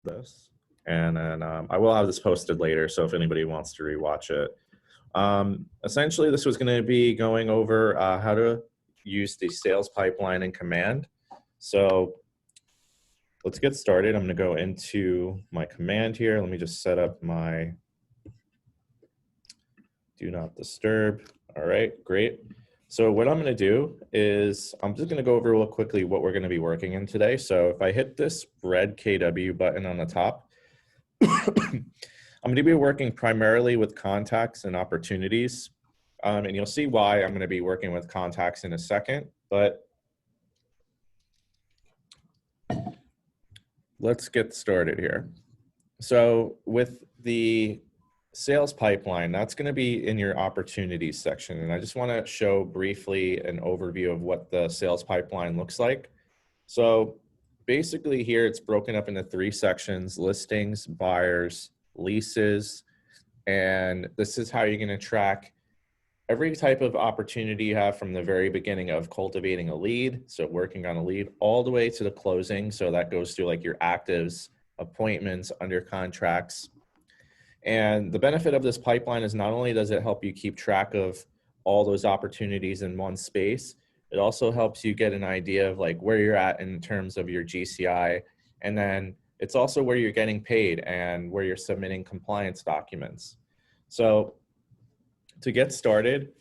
this. And then I will have this posted later, so if anybody wants to rewatch it. Essentially, this was going to be going over how to use the sales pipeline in Command. So let's get started. I'm going to go into my command here. Let me just set up my do not disturb. All right, great. So what I'm going to do is I'm just going to go over real quickly what we're going to be working in today. So if I hit this red KW button on the top, I'm going to be working primarily with contacts and opportunities. And you'll see why I'm going to be working with contacts in a second, but let's get started here. So with the sales pipeline, that's going to be in your opportunities section. And I just want to show briefly an overview of what the sales pipeline looks like. So basically here it's broken up into 3 sections: listings, buyers, leases. And this is how you're going to track every type of opportunity you have from the very beginning of cultivating a lead, so working on a lead, all the way to the closing. So that goes through like your actives, appointments, under contracts. And the benefit of this pipeline is not only does it help you keep track of all those opportunities in one space, it also helps you get an idea of like where you're at in terms of your GCI. And then it's also where you're getting paid and where you're submitting compliance documents. So to get started,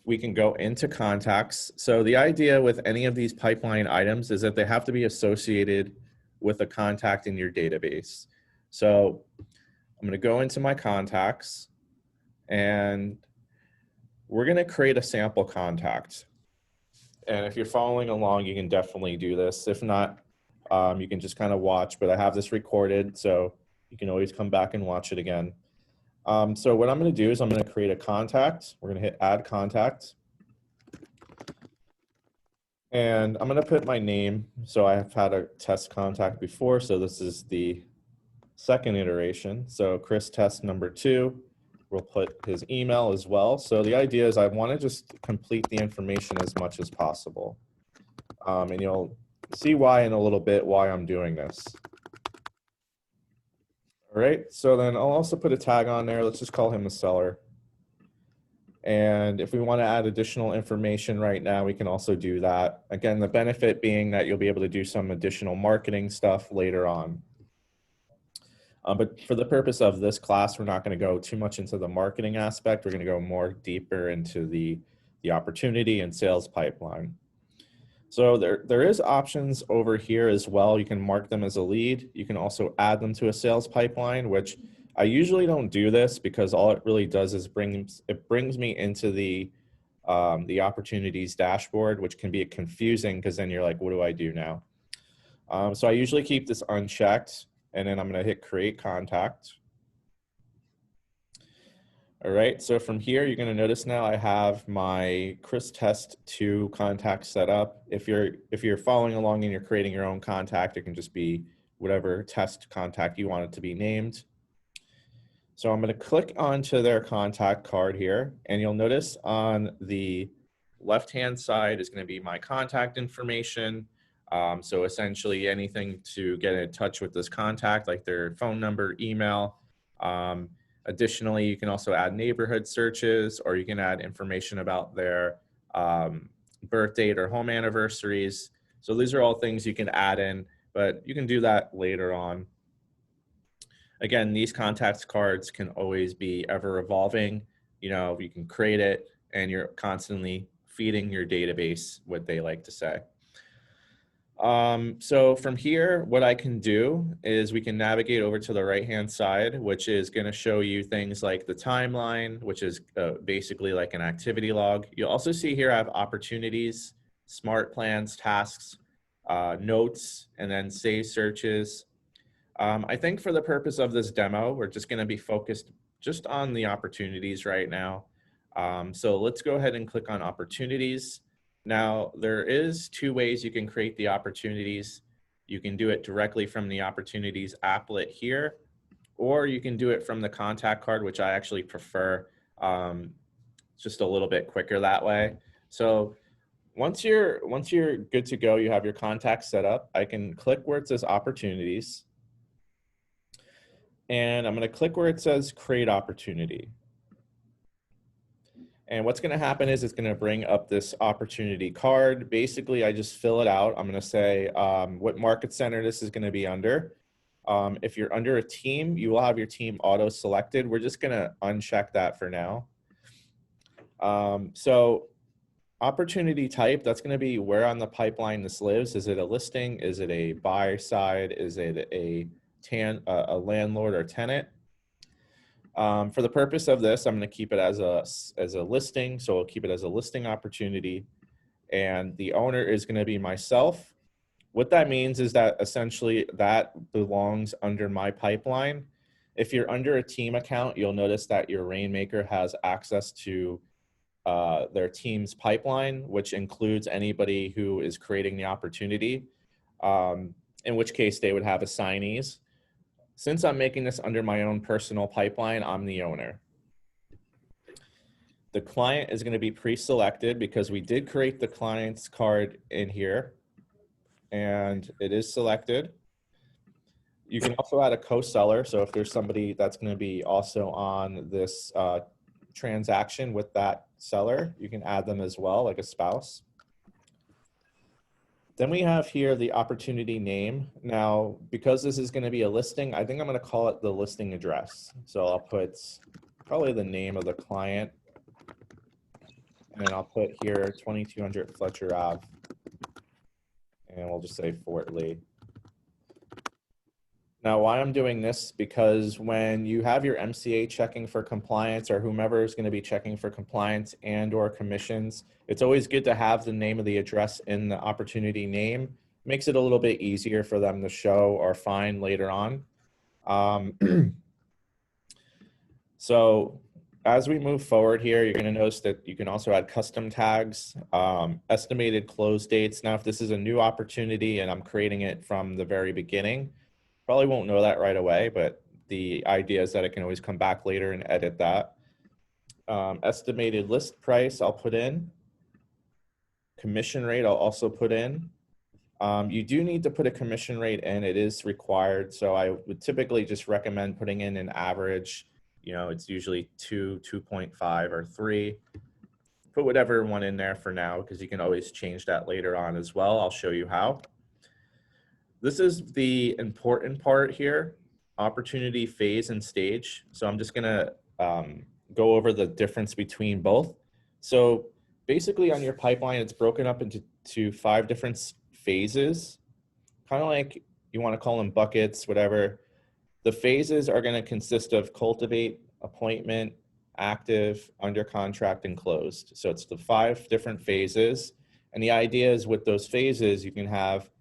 we can go into contacts. So the idea with any of these pipeline items is that they have to be associated with a contact in your database. So I'm going to go into my contacts and we're going to create a sample contact. And if you're following along, you can definitely do this. If not, you can just kind of watch, but I have this recorded, so you can always come back and watch it again. So what I'm going to do is I'm going to create a contact. We're going to hit add contact. And I'm going to put my name. So I have had a test contact before, so this is the second iteration. So Chris test number 2, we'll put his email as well. So the idea is I want to just complete the information as much as possible. And you'll see why in a little bit why I'm doing this. All right, so then I'll also put a tag on there. Let's just call him a seller. And if we want to add additional information right now, we can also do that. Again, the benefit being that you'll be able to do some additional marketing stuff later on. But for the purpose of this class, we're not going to go too much into the marketing aspect. We're going to go more deeper into the opportunity and sales pipeline. So there is options over here as well. You can mark them as a lead. You can also add them to a sales pipeline, which I usually don't do this because all it really does is brings me into the opportunities dashboard, which can be confusing because then you're like, what do I do now? So I usually keep this unchecked, and then I'm going to hit create contact. All right, so from here, you're going to notice now I have my Chris Test 2 contact set up. If you're following along and you're creating your own contact, it can just be whatever test contact you want it to be named. So I'm going to click onto their contact card here, and you'll notice on the left-hand side is going to be my contact information. So essentially anything to get in touch with this contact, like their phone number, email. Additionally, you can also add neighborhood searches, or you can add information about their birth date or home anniversaries. So these are all things you can add in, but you can do that later on. Again, these contacts cards can always be ever evolving. You know, you can create it and you're constantly feeding your database what they like to say. So from here, what I can do is we can navigate over to the right-hand side, which is going to show you things like the timeline, which is basically like an activity log. You'll also see here I have opportunities, smart plans, tasks, notes, and then save searches. I think for the purpose of this demo, we're just going to be focused just on the opportunities right now. So let's go ahead and click on opportunities. Now, there is 2 ways you can create the opportunities. You can do it directly from the opportunities applet here, or you can do it from the contact card, which I actually prefer. Just a little bit quicker that way. So once you're good to go, you have your contacts set up. I can click where it says opportunities. And I'm going to click where it says create opportunity. And what's going to happen is it's going to bring up this opportunity card. Basically, I just fill it out. I'm going to say what market center this is going to be under. If you're under a team, you will have your team auto selected. We're just going to uncheck that for now. So opportunity type, that's going to be where on the pipeline this lives. Is it a listing? Is it a buyer side? Is it a landlord or tenant? For the purpose of this, I'm going to keep it as a listing. So I'll keep it as a listing opportunity. And the owner is going to be myself. What that means is that essentially that belongs under my pipeline. If you're under a team account, you'll notice that your Rainmaker has access to their team's pipeline, which includes anybody who is creating the opportunity, in which case they would have assignees. Since I'm making this under my own personal pipeline, I'm the owner. The client is going to be pre-selected because we did create the client's card in here, and it is selected. You can also add a co-seller. So if there's somebody that's going to be also on this transaction with that seller, you can add them as well, like a spouse. Then we have here the opportunity name. Now, because this is going to be a listing, I think I'm going to call it the listing address. So I'll put probably the name of the client, and then I'll put here 2200 Fletcher Ave, and we'll just say Fort Lee. Now, why I'm doing this, because when you have your MCA checking for compliance, or whomever is going to be checking for compliance and or commissions, it's always good to have the name of the address in the opportunity name. Makes it a little bit easier for them to show or find later on. So as we move forward here, you're going to notice that you can also add custom tags, estimated close dates. Now, if this is a new opportunity and I'm creating it from the very beginning, probably won't know that right away, but the idea is that I can always come back later and edit that. Estimated list price, I'll put in. Commission rate, I'll also put in. You do need to put a commission rate in. It is required. So I would typically just recommend putting in an average. You know, it's usually 2, 2.5, or 3. Put whatever one in there for now, because you can always change that later on as well. I'll show you how. This is the important part here, opportunity phase and stage. So I'm just gonna go over the difference between both. So basically on your pipeline, it's broken up into 5 different phases, kind of like you wanna call them buckets, whatever. The phases are gonna consist of cultivate, appointment, active, under contract, and closed. So it's the 5 different phases. And the idea is with those phases, you can have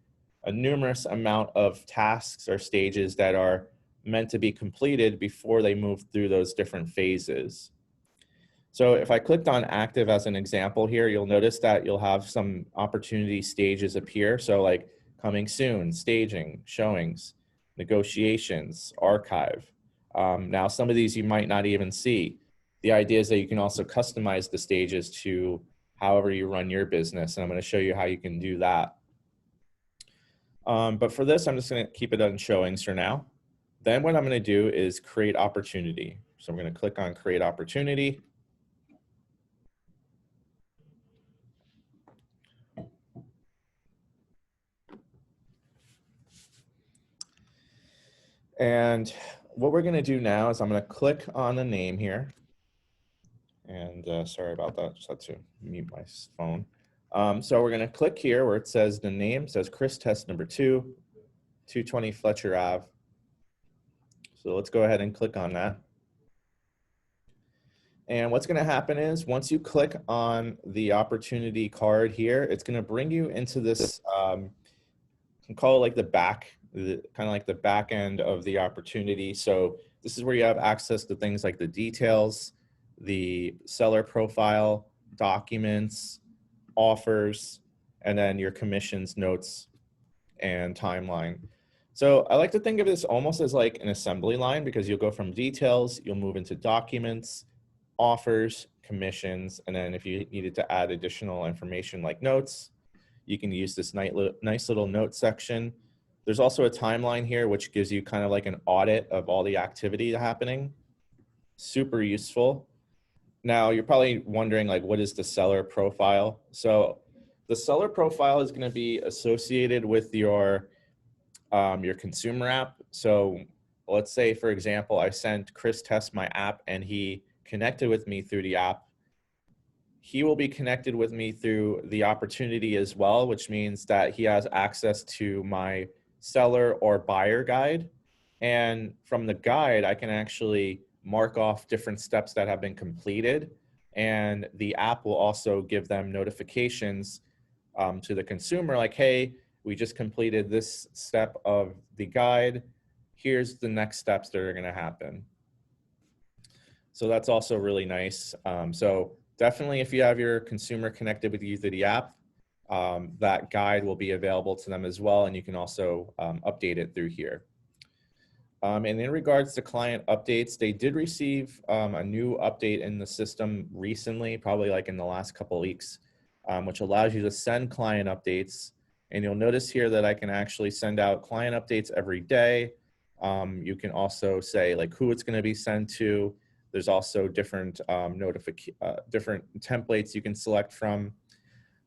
a numerous amount of tasks or stages that are meant to be completed before they move through those different phases. So if I clicked on active as an example here, you'll notice that you'll have some opportunity stages appear. So like coming soon, staging, showings, negotiations, archive. Now some of these you might not even see. The idea is that you can also customize the stages to however you run your business. And I'm going to show you how you can do that. But for this, I'm just going to keep it on showings for now. Then what I'm going to do is create opportunity. So I'm going to click on create opportunity. And what we're going to do now is I'm going to click on the name here. And sorry about that, just had to mute my phone. So we're going to click here where it says the name, says Chris Test number 2, 220 Fletcher Ave. So let's go ahead and click on that. And what's going to happen is once you click on the opportunity card here, it's going to bring you into this, you can call it like the back, kind of like the back end of the opportunity. So this is where you have access to things like the details, the seller profile, documents, offers, and then your commissions, notes, and timeline. So I like to think of this almost as like an assembly line, because you'll go from details, you'll move into documents, offers, commissions, and then if you needed to add additional information like notes, you can use this nice little note section. There's also a timeline here, which gives you kind of like an audit of all the activity happening. Super useful. Now, you're probably wondering, like, what is the seller profile? So the seller profile is going to be associated with your consumer app. So let's say, for example, I sent Chris Test my app and he connected with me through the app. He will be connected with me through the opportunity as well, which means that he has access to my seller or buyer guide. And from the guide, I can actually mark off different steps that have been completed. And the app will also give them notifications to the consumer, like, hey, we just completed this step of the guide. Here's the next steps that are going to happen. So that's also really nice. So definitely, if you have your consumer connected with you through the app, that guide will be available to them as well. And you can also update it through here. And in regards to client updates, they did receive a new update in the system recently, probably like in the last couple of weeks, which allows you to send client updates. And you'll notice here that I can actually send out client updates every day. You can also say like who it's going to be sent to. There's also different different templates you can select from.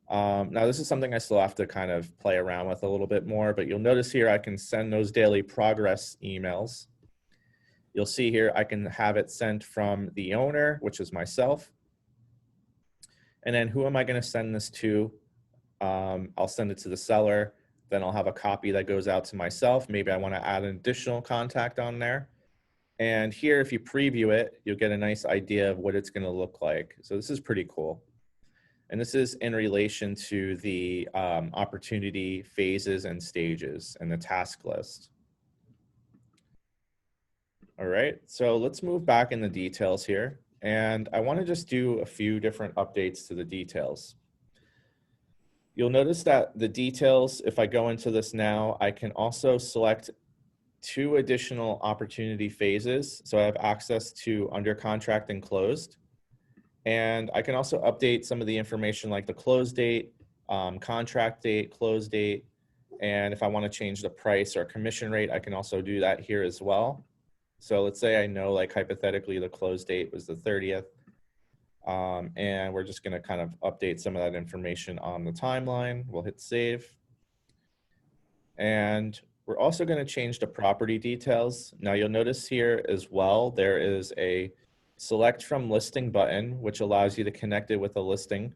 Now, this is something I still have to kind of play around with a little bit more, but you'll notice here I can send those daily progress emails. You'll see here I can have it sent from the owner, which is myself. And then who am I going to send this to? I'll send it to the seller. Then I'll have a copy that goes out to myself. Maybe I want to add an additional contact on there. And here, if you preview it, you'll get a nice idea of what it's going to look like. So this is pretty cool. And this is in relation to the opportunity phases and stages and the task list. All right, so let's move back in the details here. And I want to just do a few different updates to the details. You'll notice that the details, if I go into this now, I can also select 2 additional opportunity phases. So I have access to under contract and closed. And I can also update some of the information like the close date, contract date, close date. And if I want to change the price or commission rate, I can also do that here as well. So let's say I know, like, hypothetically the close date was the 30th. And we're just going to kind of update some of that information on the timeline. We'll hit save. And we're also going to change the property details. Now you'll notice here as well, there is a select from listing button, which allows you to connect it with a listing.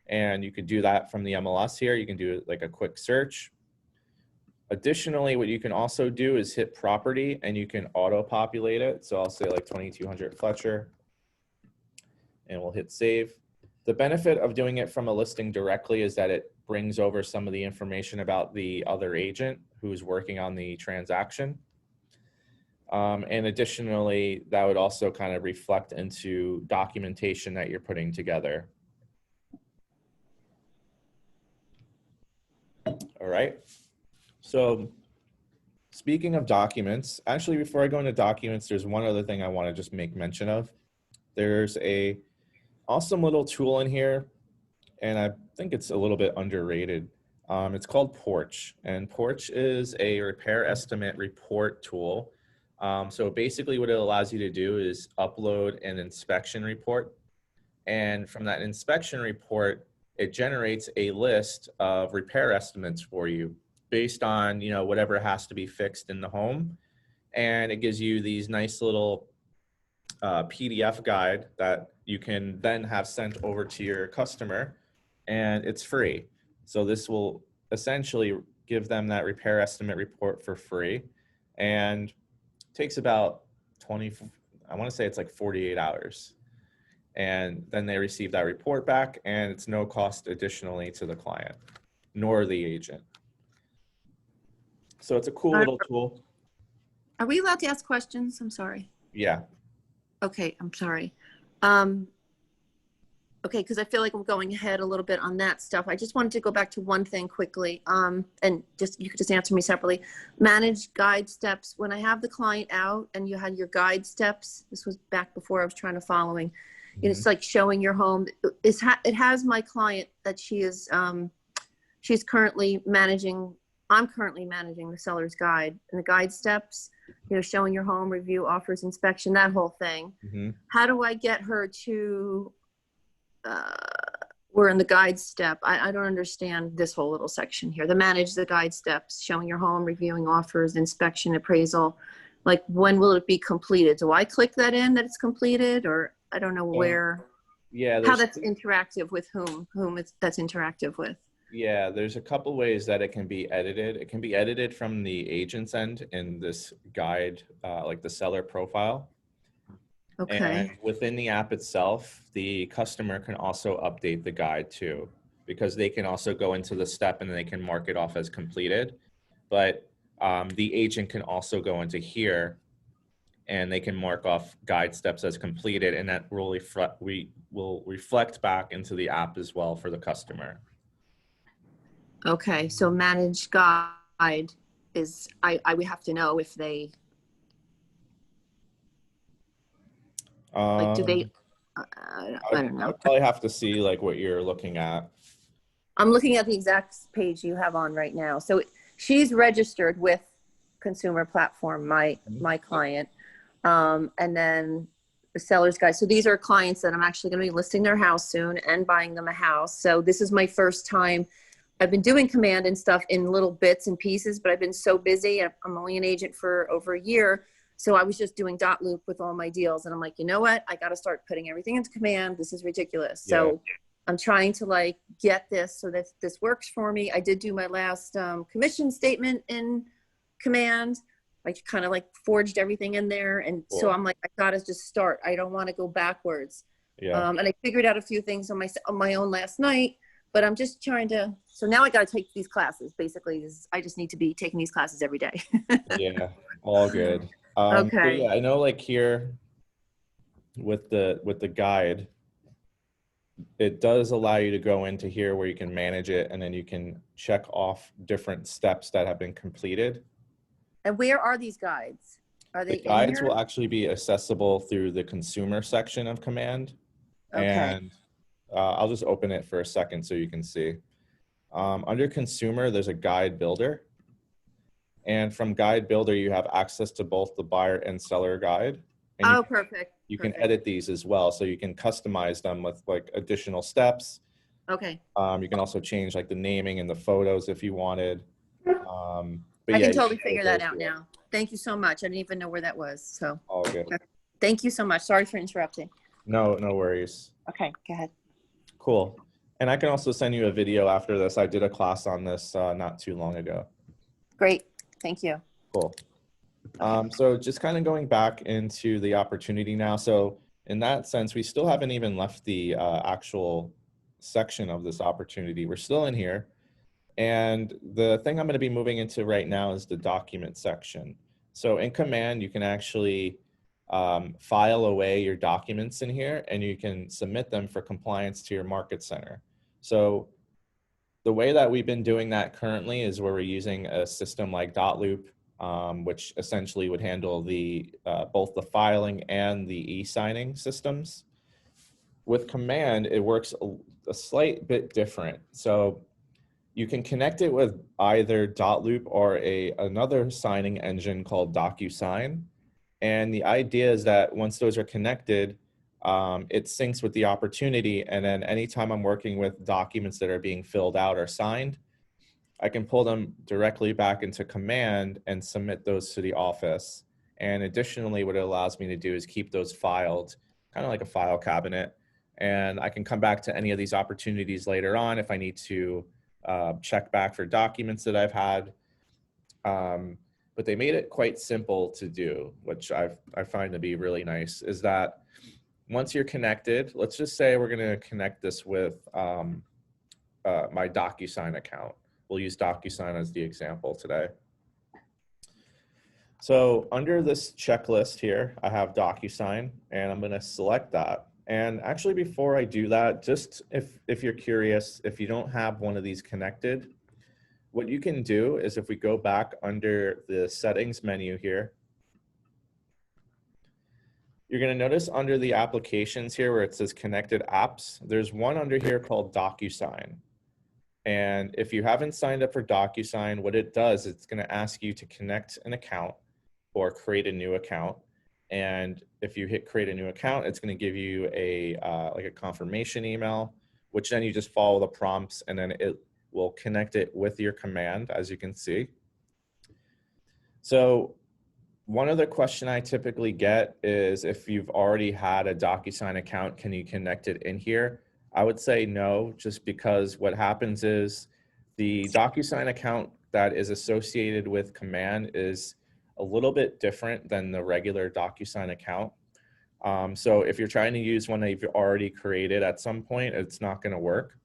And you could do that from the MLS here. You can do like a quick search. Additionally, what you can also do is hit property and you can auto populate it. So I'll say like 2200 Fletcher and we'll hit save. The benefit of doing it from a listing directly is that it brings over some of the information about the other agent who's working on the transaction. And additionally, that would also kind of reflect into documentation that you're putting together. All right. So speaking of documents, actually, before I go into documents, there's one other thing I want to just make mention of. There's a awesome little tool in here, and I think it's a little bit underrated. It's called Porch, and Porch is a repair estimate report tool. So basically what it allows you to do is upload an inspection report. And from that inspection report, it generates a list of repair estimates for you based on, you know, whatever has to be fixed in the home. And it gives you these nice little PDF guide that you can then have sent over to your customer, and it's free. So this will essentially give them that repair estimate report for free, and takes about 20, I want to say it's like 48 hours. And then they receive that report back, and it's no cost additionally to the client nor the agent. So it's a cool little tool. Are we allowed to ask questions? I'm sorry. Yeah. Okay, I'm sorry. Okay, because I feel like I'm going ahead a little bit on that stuff. I just wanted to go back to one thing quickly, and just you could just answer me separately. Manage guide steps. When I have the client out and you had your guide steps, this was back before I was trying to following. It's like showing your home. It has my client that she is she's currently managing I'm currently managing the seller's guide and the guide steps, you know, showing your home, review, offers, inspection, that whole thing. Mm-hmm. How do I get her to, uh, we're in the guide step. I don't understand this whole little section here. The manage the guide steps, showing your home, reviewing offers, inspection, appraisal. Like, when will it be completed? Do I click that in that it's completed, or I don't know where, Yeah, how that's interactive with that's interactive with? yeah, there's a couple ways that it can be edited. It can be edited from the agent's end in this guide, like the seller profile. Okay. And within the app itself, the customer can also update the guide too, because they can also go into the step and they can mark it off as completed. But the agent can also go into here and they can mark off guide steps as completed, and that will reflect back into the app as well for the customer. Okay, so manage guide is, we have to know if they, like, do they, Um, I don't I know. would probably have to see like what you're looking at. I'm looking at the exact page you have on right now. So she's registered with Consumer Platform, my client. And then the seller's guide. So these are clients that I'm actually going to be listing their house soon and buying them a house. So this is my first time. I've been doing command and stuff in little bits and pieces, but I've been so busy. I'm only an agent for over a year. So I was just doing dot loop with all my deals. And I'm like, you know what? I got to start putting everything into command. This is ridiculous. Yeah. So I'm trying to like get this so that this works for me. I did do my last commission statement in command. I kind of like forged everything in there. And Cool. so I'm like, I got to just start. I don't want to go backwards. Yeah. And I figured out a few things on my own last night, but I'm just trying to, so now I got to take these classes. Basically, I just need to be taking these classes every day. Yeah, all good. So Okay. yeah, I know like here with the guide, it does allow you to go into here where you can manage it, and then you can check off different steps that have been completed. And where are these guides? Are they The guides in will here? actually be accessible through the consumer section of command. Okay. And I'll just open it for a second so you can see. Under consumer, there's a guide builder. And from guide builder, you have access to both the buyer and seller guide. And Oh, perfect. you can Perfect. edit these as well. So you can customize them with like additional steps. Okay. You can also change like the naming and the photos if you wanted. But I yeah, can you totally can figure go that out through it. now. Thank you so much. I didn't even know where that was. So All good. thank you so much. Sorry for interrupting. No worries. Okay, go ahead. Cool. And I can also send you a video after this. I did a class on this not too long ago. Great. Thank you. Cool. So just kind of going back into the opportunity now. So in that sense, we still haven't even left the actual section of this opportunity. We're still in here. And the thing I'm going to be moving into right now is the document section. So in command, you can actually file away your documents in here, and you can submit them for compliance to your market center. So the way that we've been doing that currently is where we're using a system like dotloop, which essentially would handle the both the filing and the e-signing systems. With command, it works a slight bit different. So you can connect it with either dotloop or another signing engine called Docusign. And the idea is that once those are connected, it syncs with the opportunity. And then anytime I'm working with documents that are being filled out or signed, I can pull them directly back into command and submit those to the office. And additionally, what it allows me to do is keep those filed, kind of like a file cabinet. And I can come back to any of these opportunities later on if I need to check back for documents that I've had. But they made it quite simple to do, which I find to be really nice, is that once you're connected, let's just say we're going to connect this with my Docusign account. We'll use Docusign as the example today. So under this checklist here, I have Docusign, and I'm going to select that. And actually, before I do that, just if you're curious, if you don't have one of these connected, what you can do is if we go back under the settings menu here, you're going to notice under the applications here where it says connected apps, there's one under here called Docusign. And if you haven't signed up for Docusign, what it does, it's going to ask you to connect an account or create a new account. And if you hit create a new account, it's going to give you a like a confirmation email, which then you just follow the prompts, and then it will connect it with your command, as you can see. So one other question I typically get is, if you've already had a Docusign account, can you connect it in here? I would say no, just because what happens is the Docusign account that is associated with command is a little bit different than the regular Docusign account. So if you're trying to use one that you've already created at some point, it's not going to work.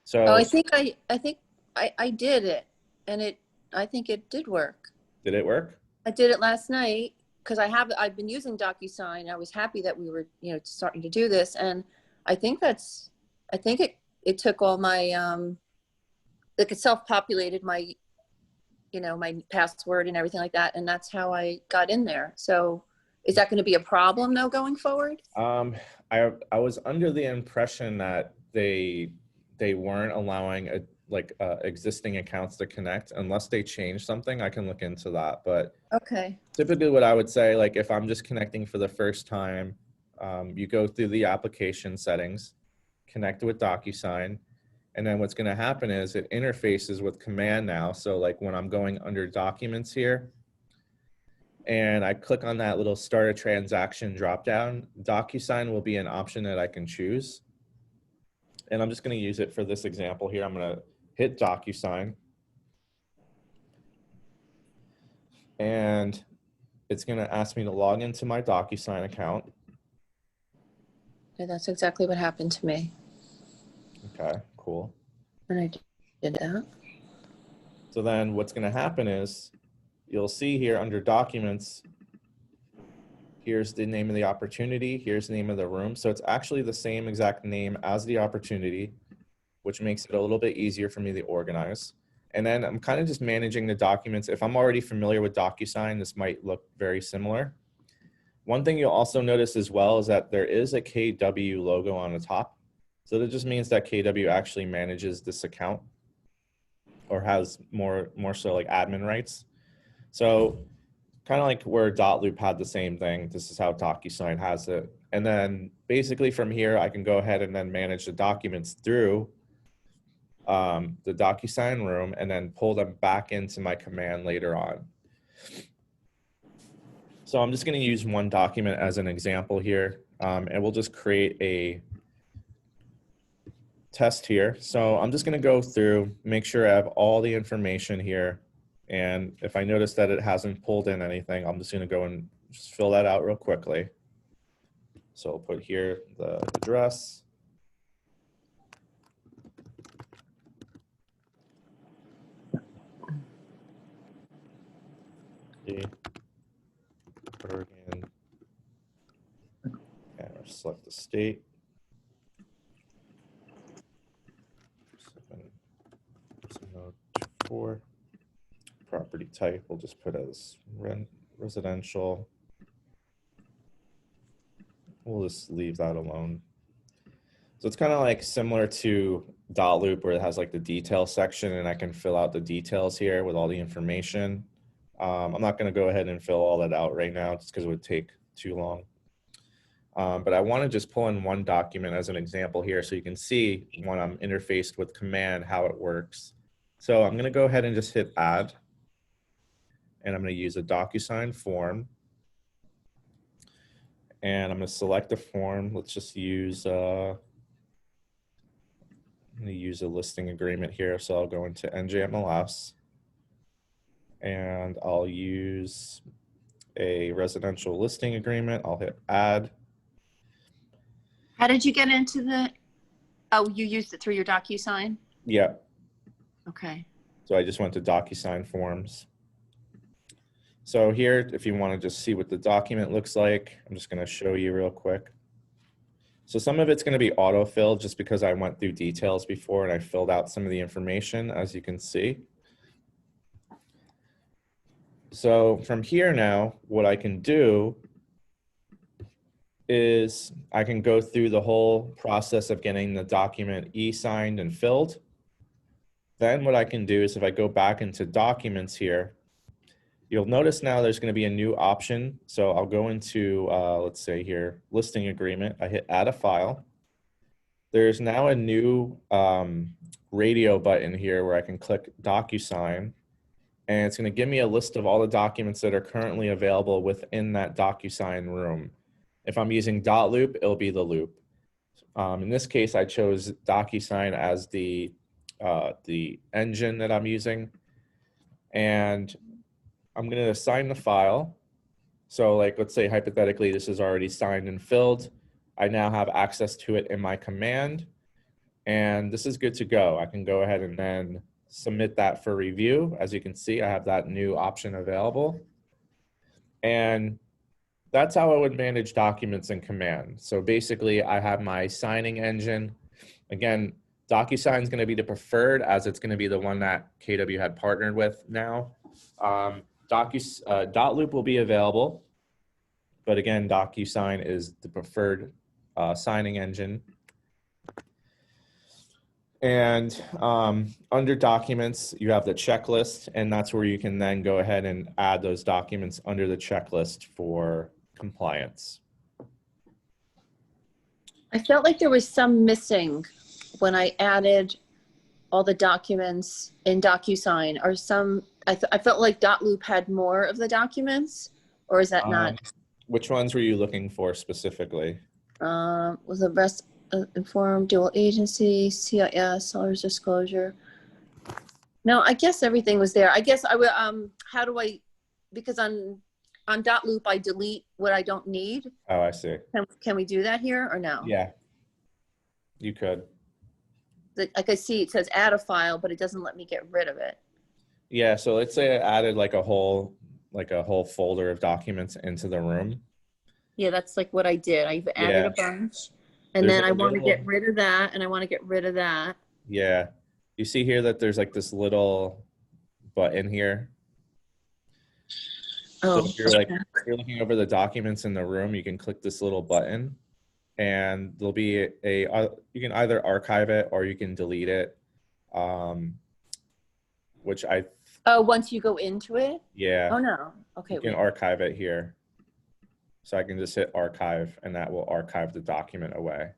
So Oh, I did it, and I think it did work. did it work? I did it last night because I've been using Docusign. I was happy that we were, starting to do this. And I think it took all my, like, it self-populated my, my password and everything like that. And that's how I got in there. So is that going to be a problem though, going forward? I was under the impression that they weren't allowing existing accounts to connect unless they change something. I can look into that, but Okay. typically what I would say, like if I'm just connecting for the first time, you go through the application settings, connect with Docusign, and then what's going to happen is it interfaces with command now. So like when I'm going under documents here, and I click on that little start a transaction dropdown, Docusign will be an option that I can choose. And I'm just going to use it for this example here. I'm going to hit Docusign. And it's going to ask me to log into my Docusign account. Yeah, that's exactly what happened to me. Okay, cool. And I did that. So then what's going to happen is you'll see here under documents, here's the name of the opportunity, here's the name of the room. So it's actually the same exact name as the opportunity, which makes it a little bit easier for me to organize. And then I'm kind of just managing the documents. If I'm already familiar with Docusign, this might look very similar. One thing you'll also notice as well is that there is a KW logo on the top. So that just means that KW actually manages this account or has more so like admin rights. So kind of like where Dotloop had the same thing, this is how Docusign has it. And then basically from here, I can go ahead and then manage the documents through the Docusign room and then pull them back into my command later on. So I'm just going to use one document as an example here, and we'll just create a test here. So I'm just going to go through, make sure I have all the information here. And if I notice that it hasn't pulled in anything, I'm just going to go and just fill that out real quickly. So I'll put here the address. Oregon. And I'll select the state. 7024. Property type, we'll just put as residential. We'll just leave that alone. So it's kind of like similar to Dotloop, where it has like the detail section, and I can fill out the details here with all the information. I'm not going to go ahead and fill all that out right now just because it would take too long. But I want to just pull in one document as an example here so you can see when I'm interfaced with command how it works. So I'm going to go ahead and just hit add. And I'm going to use a Docusign form. And I'm going to select a form. Let's just use, I'm going to use a listing agreement here. So I'll go into NJMLS. And I'll use a residential listing agreement. I'll hit add. How did you get into the, oh, you used it through your Docusign? Yeah. Okay. So I just went to Docusign forms. So here, if you want to just see what the document looks like, I'm just going to show you real quick. So some of it's going to be auto-filled just because I went through details before and I filled out some of the information, as you can see. So from here now, what I can do is I can go through the whole process of getting the document e-signed and filled. Then what I can do is if I go back into documents here, you'll notice now there's going to be a new option. So I'll go into, let's say here, listing agreement. I hit add a file. There's now a new radio button here where I can click Docusign, and it's going to give me a list of all the documents that are currently available within that Docusign room. If I'm using .loop, it'll be the loop. In this case, I chose Docusign as the engine that I'm using, and I'm going to assign the file. So like, let's say hypothetically, this is already signed and filled. I now have access to it in my command, and this is good to go. I can go ahead and then submit that for review. As you can see, I have that new option available. And that's how I would manage documents in command. So basically, I have my signing engine. Again, DocuSign is going to be the preferred, as it's going to be the one that KW had partnered with now. .loop will be available, but again, DocuSign is the preferred signing engine. And under documents, you have the checklist, and that's where you can then go ahead and add those documents under the checklist for compliance. I felt like there was some missing when I added all the documents in DocuSign, or some, I felt like .loop had more of the documents, or is that not? Which ones were you looking for specifically? Was the rest informed dual agency, CIS, seller's disclosure? No, I guess everything was there. I guess I would, how do I, because on .loop, I delete what I don't need. Oh, I see. Can we do that here or no? Yeah, you could. Like I see it says add a file, but it doesn't let me get rid of it. Yeah, so let's say I added like a whole folder of documents into the room. Yeah, that's like what I did. I've added a bunch, and then I want to get rid of that, and I want to get rid of that. Yeah, you see here that there's like this little button here. Oh, so if you're like, if you're looking over the documents in the room, you can click this little button, and there'll be you can either archive it or you can delete it. Which Oh, once you go into it? Yeah. Oh no. Okay. You can archive it here. So I can just hit archive, and that will archive the document away.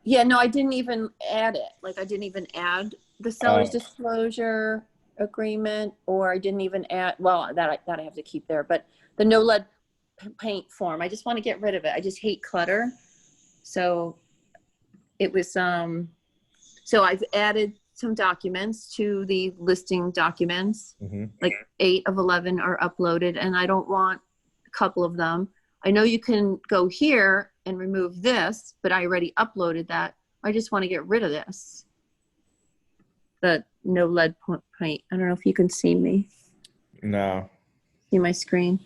Yeah, no, I didn't even add it. Like I didn't even add the seller's disclosure agreement, or I didn't even add, well, that I have to keep there, but the no lead paint form, I just want to get rid of it. I just hate clutter. So it was, so I've added some documents to the listing documents, like 8 of 11 are uploaded, and I don't want a couple of them. I know you can go here and remove this, but I already uploaded that. I just want to get rid of this. The no lead paint. I don't know if you can see me. No. See my screen?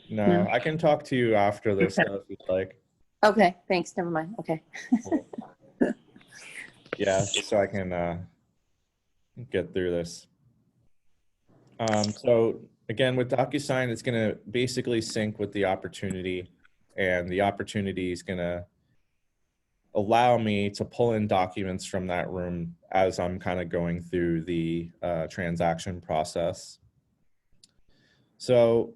No. I can talk to you after this if you'd like. Okay, thanks. Never mind. Okay. Yeah, so I can get through this. So again, with DocuSign, it's going to basically sync with the opportunity, and the opportunity is going to allow me to pull in documents from that room as I'm kind of going through the transaction process. So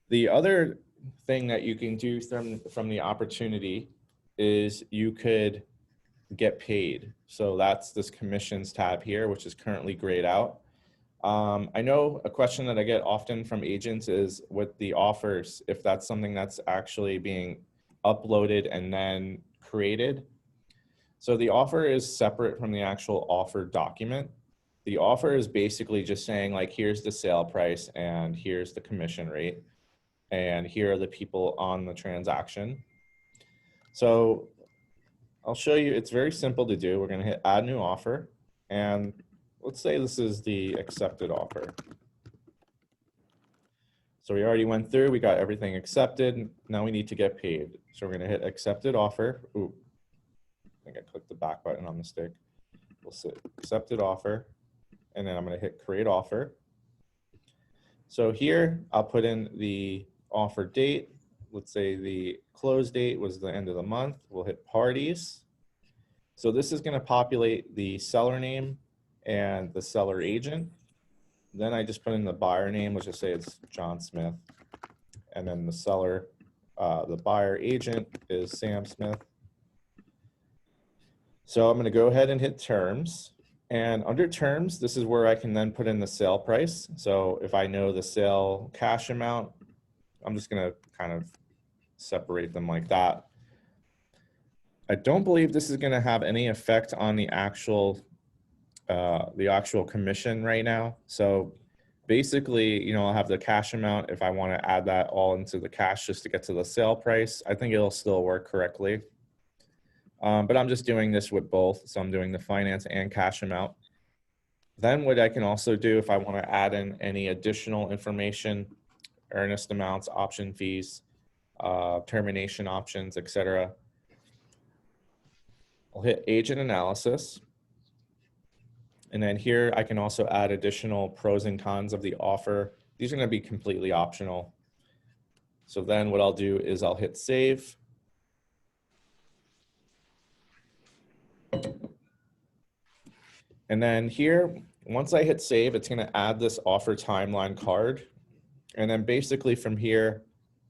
the other thing that you can do from the opportunity is you could get paid. So that's this commissions tab here, which is currently grayed out. I know a question that I get often from agents is with the offers, if that's something that's actually being uploaded and then created. So the offer is separate from the actual offer document. The offer is basically just saying like, here's the sale price and here's the commission rate, and here are the people on the transaction. So I'll show you, it's very simple to do. We're going to hit add new offer, and let's say this is the accepted offer. So we already went through, we got everything accepted. Now we need to get paid. So we're going to hit accepted offer. Ooh, I think I clicked the back button on mistake. We'll say accepted offer, and then I'm going to hit create offer. So here I'll put in the offer date. Let's say the close date was the end of the month. We'll hit parties. So this is going to populate the seller name, and the seller agent. Then I just put in the buyer name, let's just say it's John Smith. And then the seller, the buyer agent is Sam Smith. So I'm going to go ahead and hit terms. And under terms, this is where I can then put in the sale price. So if I know the sale cash amount, I'm just going to kind of separate them like that. I don't believe this is going to have any effect on the actual commission right now. So basically, you know, I'll have the cash amount if I want to add that all into the cash just to get to the sale price. I think it'll still work correctly. But I'm just doing this with both. So I'm doing the finance and cash amount. Then what I can also do if I want to add in any additional information, earnest amounts, option fees, termination options, etc. I'll hit agent analysis. And then here I can also add additional pros and cons of the offer. These are going to be completely optional. So then what I'll do is I'll hit save. And then here, once I hit save, it's going to add this offer timeline card. And then basically from here,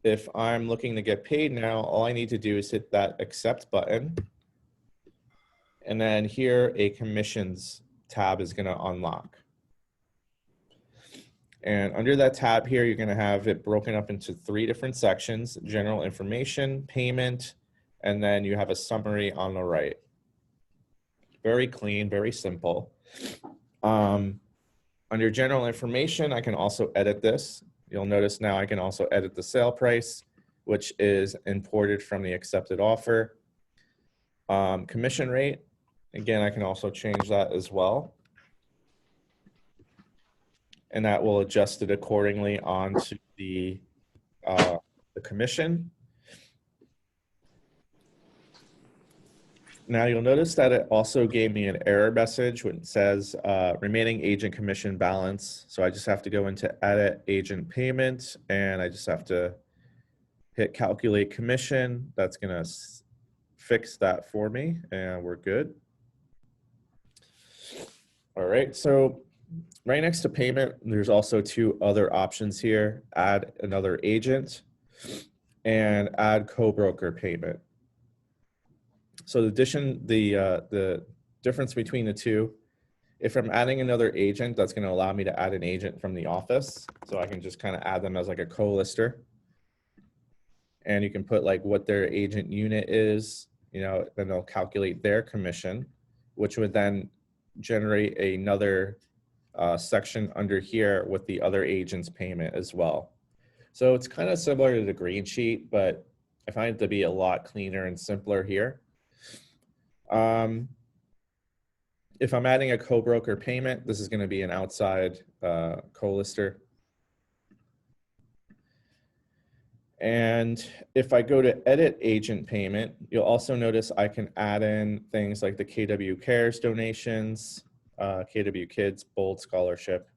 if I'm looking to get paid now, all I need to do is hit that accept button. And then here a commissions tab is going to unlock. And under that tab here, you're going to have it broken up into 3 different sections: general information, payment, and then you have a summary on the right. Very clean, very simple. Under general information, I can also edit this. You'll notice now I can also edit the sale price, which is imported from the accepted offer. Commission rate, again, I can also change that as well. And that will adjust it accordingly onto the commission. Now you'll notice that it also gave me an error message when it says remaining agent commission balance. So I just have to go into edit agent payment and I just have to hit calculate commission. That's gonna fix that for me and we're good. All right, so right next to payment, there's also 2 other options here: add another agent and add co-broker payment. So the difference between the 2, if I'm adding another agent, that's going to allow me to add an agent from the office. So I can just kind of add them as like a co-lister. And you can put like what their agent unit is, you know, then they'll calculate their commission, which would then generate another section under here with the other agent's payment as well. So it's kind of similar to the green sheet, but I find it to be a lot cleaner and simpler here. If I'm adding a co-broker payment, this is going to be an outside co-lister. And if I go to edit agent payment, you'll also notice I can add in things like the KW Cares donations, KW Kids Bold Scholarship.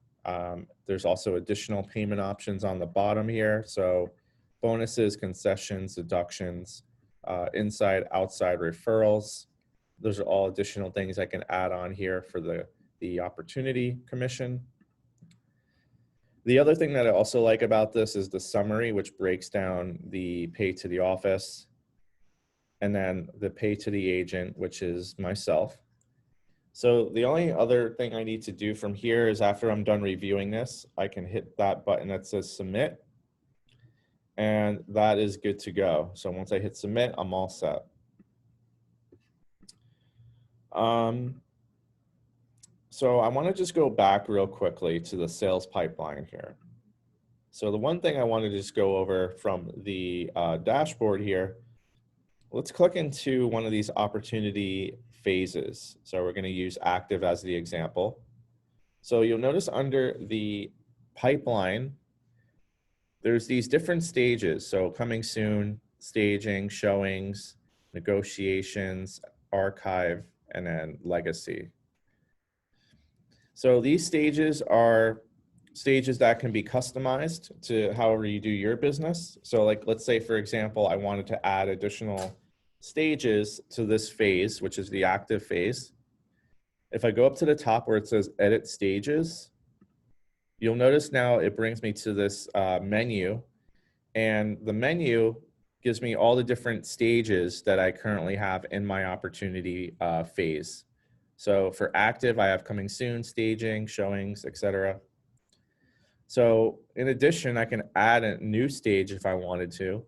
There's also additional payment options on the bottom here. So bonuses, concessions, deductions, inside, outside referrals. Those are all additional things I can add on here for the opportunity commission. The other thing that I also like about this is the summary, which breaks down the pay to the office and then the pay to the agent, which is myself. So the only other thing I need to do from here is after I'm done reviewing this, I can hit that button that says submit, and that is good to go. So once I hit submit, I'm all set. So I want to just go back real quickly to the sales pipeline here. So the one thing I want to just go over from the dashboard here, let's click into one of these opportunity phases. So we're going to use active as the example. So you'll notice under the pipeline, there's these different stages. So coming soon, staging, showings, negotiations, archive, and then legacy. So these stages are stages that can be customized to however you do your business. So like, let's say, for example, I wanted to add additional stages to this phase, which is the active phase. If I go up to the top where it says edit stages, you'll notice now it brings me to this menu, and the menu gives me all the different stages that I currently have in my opportunity phase. So for active, I have coming soon, staging, showings, etc. So in addition, I can add a new stage if I wanted to,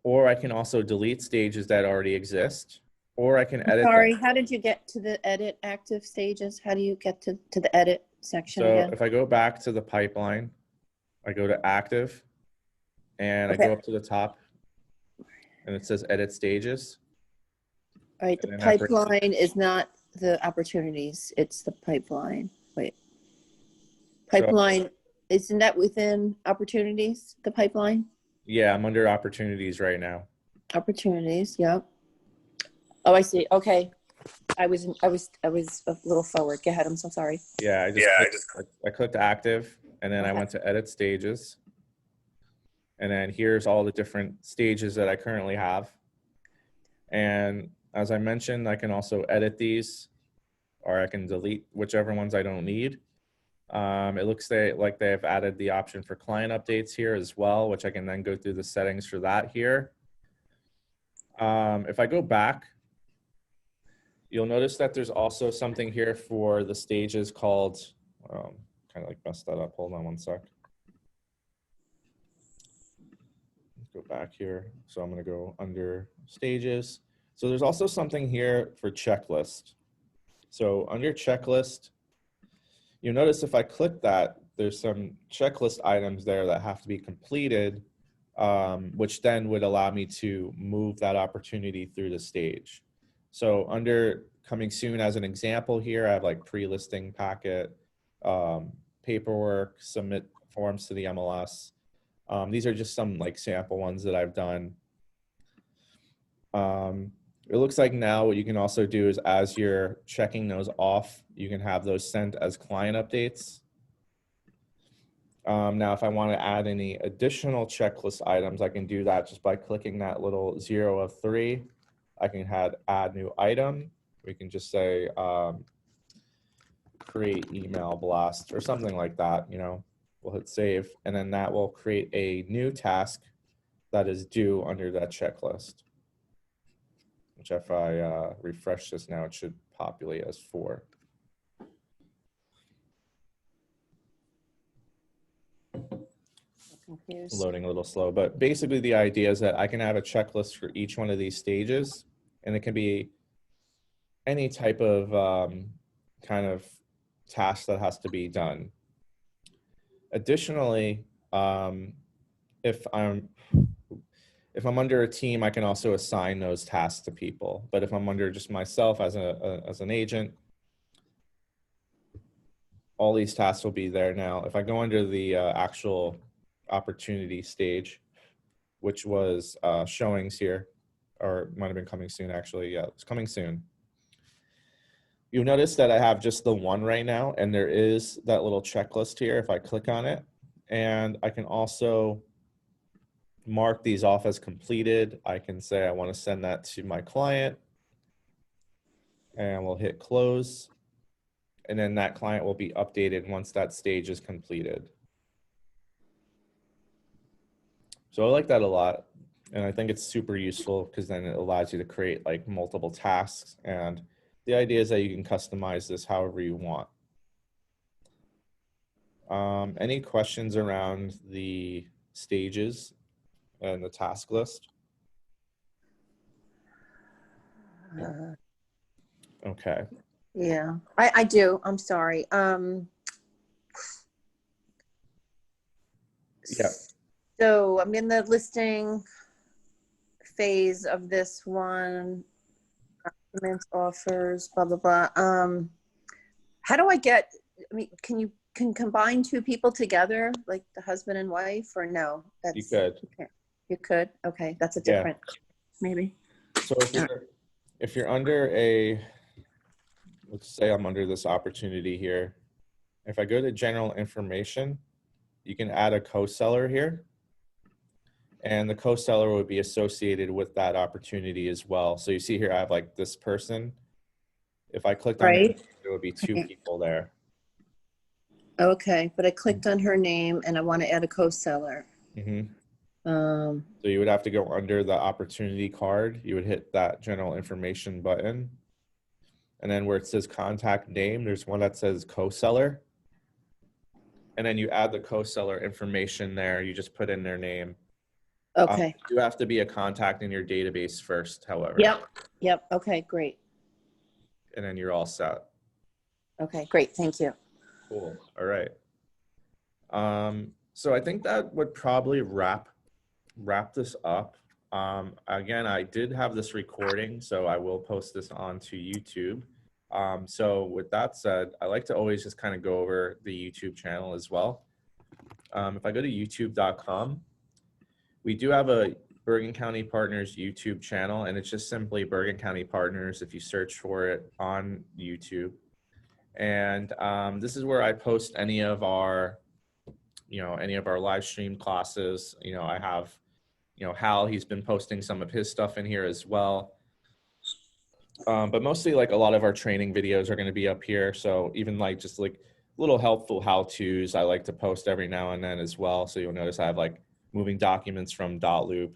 or I can also delete stages that already exist, or I can edit Sorry, them. how did you get to the edit active stages? How do you get to the edit section So again? if I go back to the pipeline, I go to active, and I Okay. go up to the top, and it says edit stages. All right, the And then that brings me, pipeline is not the opportunities, it's the pipeline. Wait. so Pipeline, isn't that within opportunities, the pipeline? yeah, I'm under opportunities right now. Opportunities, yep. Oh, I see. Okay. I was a little forward. Go ahead. I'm so sorry. Yeah, I clicked active, and then I Okay. went to edit stages. And then here's all the different stages that I currently have. And as I mentioned, I can also edit these, or I can delete whichever ones I don't need. It looks like they've added the option for client updates here as well, which I can then go through the settings for that here. If I go back, you'll notice that there's also something here for the stages called, kind of like messed that up. Hold on one sec. Let's go back here. So I'm going to go under stages. So there's also something here for checklist. So under checklist, you'll notice if I click that, there's some checklist items there that have to be completed, which then would allow me to move that opportunity through the stage. So under coming soon as an example here, I have like pre-listing packet, paperwork, submit forms to the MLS. These are just some like sample ones that I've done. It looks like now what you can also do is as you're checking those off, you can have those sent as client updates. Now, if I want to add any additional checklist items, I can do that just by clicking that little 0 of 3. I can add new item. We can just say create email blast or something like that. You know, we'll hit save, and then that will create a new task that is due under that checklist. Which if I refresh this now, it should populate as 4. Confused. Loading a little slow, but basically the idea is that I can have a checklist for each one of these stages, and it can be any type of kind of task that has to be done. Additionally, if I'm under a team, I can also assign those tasks to people. But if I'm under just myself as an agent, all these tasks will be there now. If I go under the actual opportunity stage, which was showings here, or might have been coming soon actually. Yeah, it's coming soon. You'll notice that I have just the one right now, and there is that little checklist here if I click on it. And I can also mark these off as completed. I can say I want to send that to my client, and we'll hit close. And then that client will be updated once that stage is completed. So I like that a lot. And I think it's super useful because then it allows you to create like multiple tasks. And the idea is that you can customize this however you want. Any questions around the stages and the task list? Okay. Yeah, I do. I'm sorry. Yeah. So I'm in the listing phase of this one. Documents, offers, blah, blah, blah. How do I get, I mean, can you combine two people together, like the husband and wife, or no? You could. Okay. You could? Okay, that's a Yeah. different, maybe. So if you're under a, let's say I'm under this opportunity here. If I go to general information, you can add a co-seller here. And the co-seller would be associated with that opportunity as well. So you see here, I have like this person, If I clicked on her, Right. there would be two people there. Okay, but I clicked on her name and I want to add a co-seller. Mhm. Um, So you would have to go under the opportunity card. You would hit that general information button. And then where it says contact name, there's one that says co-seller. And then you add the co-seller information there. You just put in their name. okay. You have to be a contact in your database first, however. Yep. Okay, great. And then you're all set. Okay, great. Thank you. Cool. All right. So I think that would probably wrap this up. Again, I did have this recording, so I will post this onto YouTube. So with that said, I like to always just kind of go over the YouTube channel as well. If I go to youtube.com, we do have a Bergen County Partners YouTube channel, and it's just simply Bergen County Partners if you search for it on YouTube. And this is where I post any of our live stream classes. I have, Hal, he's been posting some of his stuff in here as well. But mostly like a lot of our training videos are going to be up here. So even like just like little helpful how-tos I like to post every now and then as well. So you'll notice I have like moving documents from Dotloop.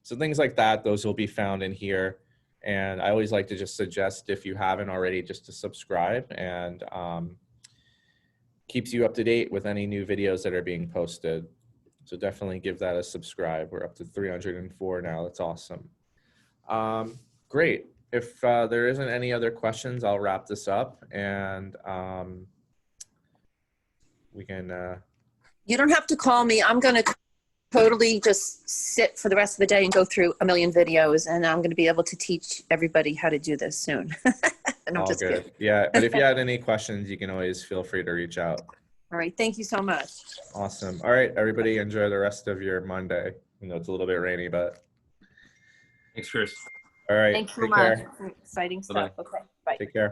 So things like that, those will be found in here. And I always like to just suggest, if you haven't already, just to subscribe, and keeps you up to date with any new videos that are being posted. So definitely give that a subscribe. We're up to 304 now. That's awesome. Great. If there isn't any other questions, I'll wrap this up, and we can. You don't have to call me. I'm going to totally just sit for the rest of the day and go through a million videos, and I'm going to be able to teach everybody how to do this soon. And I'm All just good. kidding. Yeah, but if you had any questions, you can always feel free to reach out. All right. Thank you so much. Awesome. All right, everybody, enjoy the rest of your Monday. It's a little bit rainy, but Thanks, Chris. all right. Thanks so Take much. care. Exciting stuff. Okay. Bye. Take care.